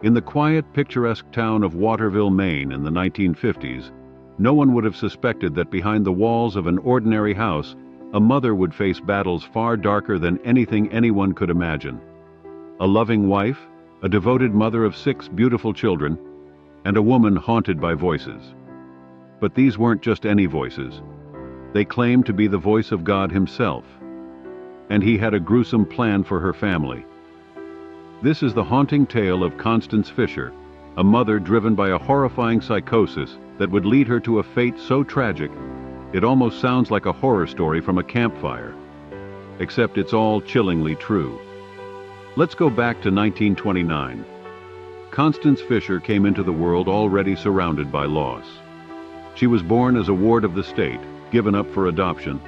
In the quiet, picturesque town of Waterville, Maine in the 1950s, no one would have suspected that behind the walls of an ordinary house, a mother would face battles far darker than anything anyone could imagine. A loving wife, a devoted mother of 6 beautiful children, and a woman haunted by voices. But these weren't just any voices. They claimed to be the voice of God himself. And he had a gruesome plan for her family. This is the haunting tale of Constance Fisher, a mother driven by a horrifying psychosis that would lead her to a fate so tragic, it almost sounds like a horror story from a campfire. Except it's all chillingly true. Let's go back to 1929. Constance Fisher came into the world already surrounded by loss. She was born as a ward of the state, given up for adoption,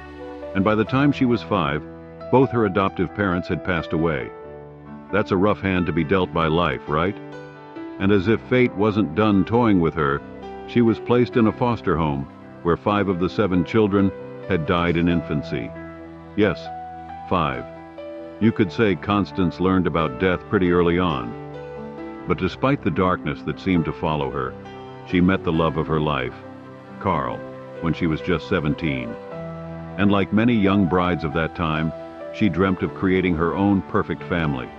and by the time she was 5, both her adoptive parents had passed away. That's a rough hand to be dealt by life, right? And as if fate wasn't done toying with her, she was placed in a foster home where 5 of the 7 children had died in infancy. Yes, 5. You could say Constance learned about death pretty early on. But despite the darkness that seemed to follow her, she met the love of her life, Carl, when she was just 17. And like many young brides of that time, she dreamt of creating her own perfect family.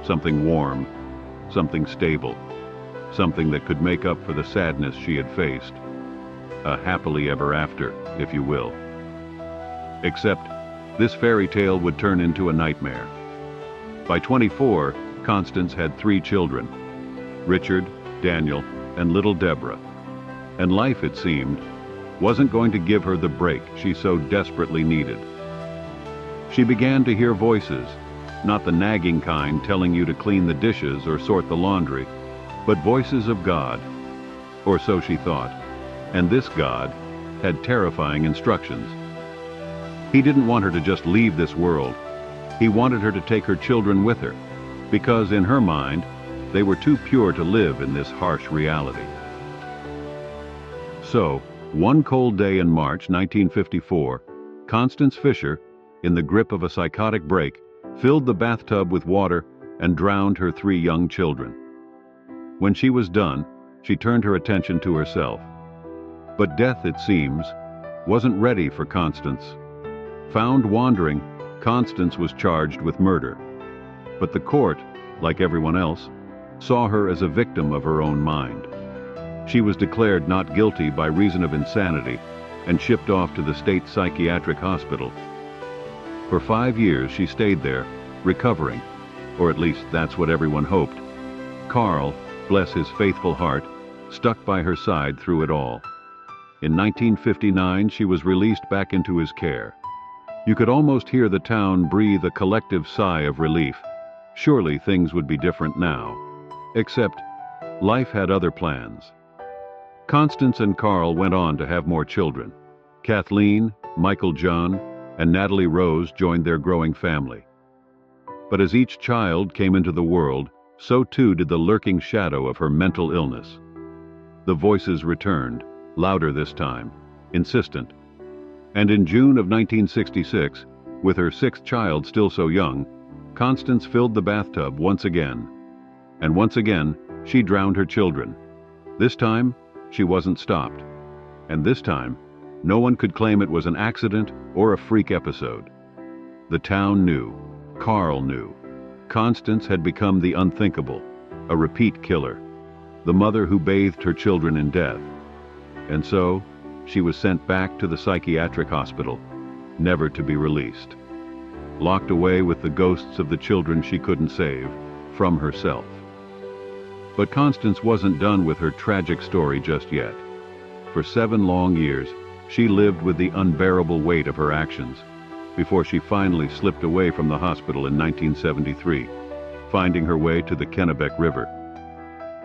Something warm, something stable, something that could make up for the sadness she had faced. A happily ever after, if you will. Except, this fairy tale would turn into a nightmare. By 24, Constance had 3 children, Richard, Daniel, and little Deborah. And life, it seemed, wasn't going to give her the break she so desperately needed. She began to hear voices, not the nagging kind telling you to clean the dishes or sort the laundry, but voices of God, or so she thought. And this God had terrifying instructions. He didn't want her to just leave this world. He wanted her to take her children with her, because in her mind, they were too pure to live in this harsh reality. So, one cold day in March 1954, Constance Fisher, in the grip of a psychotic break, filled the bathtub with water and drowned her 3 young children. When she was done, she turned her attention to herself. But death, it seems, wasn't ready for Constance. Found wandering, Constance was charged with murder. But the court, like everyone else, saw her as a victim of her own mind. She was declared not guilty by reason of insanity and shipped off to the state psychiatric hospital. For 5 years she stayed there, recovering, or at least that's what everyone hoped. Carl, bless his faithful heart, stuck by her side through it all. In 1959, she was released back into his care. You could almost hear the town breathe a collective sigh of relief. Surely things would be different now. Except, life had other plans. Constance and Carl went on to have more children. Kathleen, Michael John, and Natalie Rose joined their growing family. But as each child came into the world, so too did the lurking shadow of her mental illness. The voices returned, louder this time, insistent. And in June of 1966, with her 6th child still so young, Constance filled the bathtub once again. And once again, she drowned her children. This time, she wasn't stopped. And this time, no one could claim it was an accident or a freak episode. The town knew. Carl knew. Constance had become the unthinkable, a repeat killer, the mother who bathed her children in death. And so, she was sent back to the psychiatric hospital, never to be released. Locked away with the ghosts of the children she couldn't save, from herself. But Constance wasn't done with her tragic story just yet. For 7 long years, she lived with the unbearable weight of her actions, before she finally slipped away from the hospital in 1973, finding her way to the Kennebec River.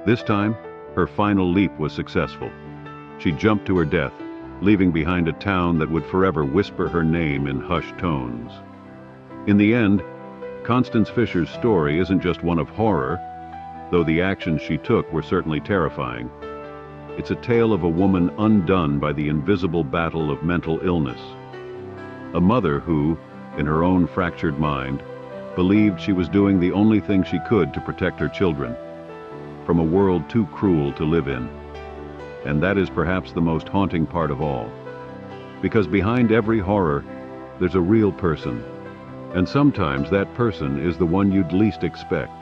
This time, her final leap was successful. She jumped to her death, leaving behind a town that would forever whisper her name in hushed tones. In the end, Constance Fisher's story isn't just one of horror, though the actions she took were certainly terrifying. It's a tale of a woman undone by the invisible battle of mental illness. A mother who, in her own fractured mind, believed she was doing the only thing she could to protect her children. from a world too cruel to live in. And that is perhaps the most haunting part of all. Because behind every horror, there's a real person. And sometimes that person is the one you'd least expect.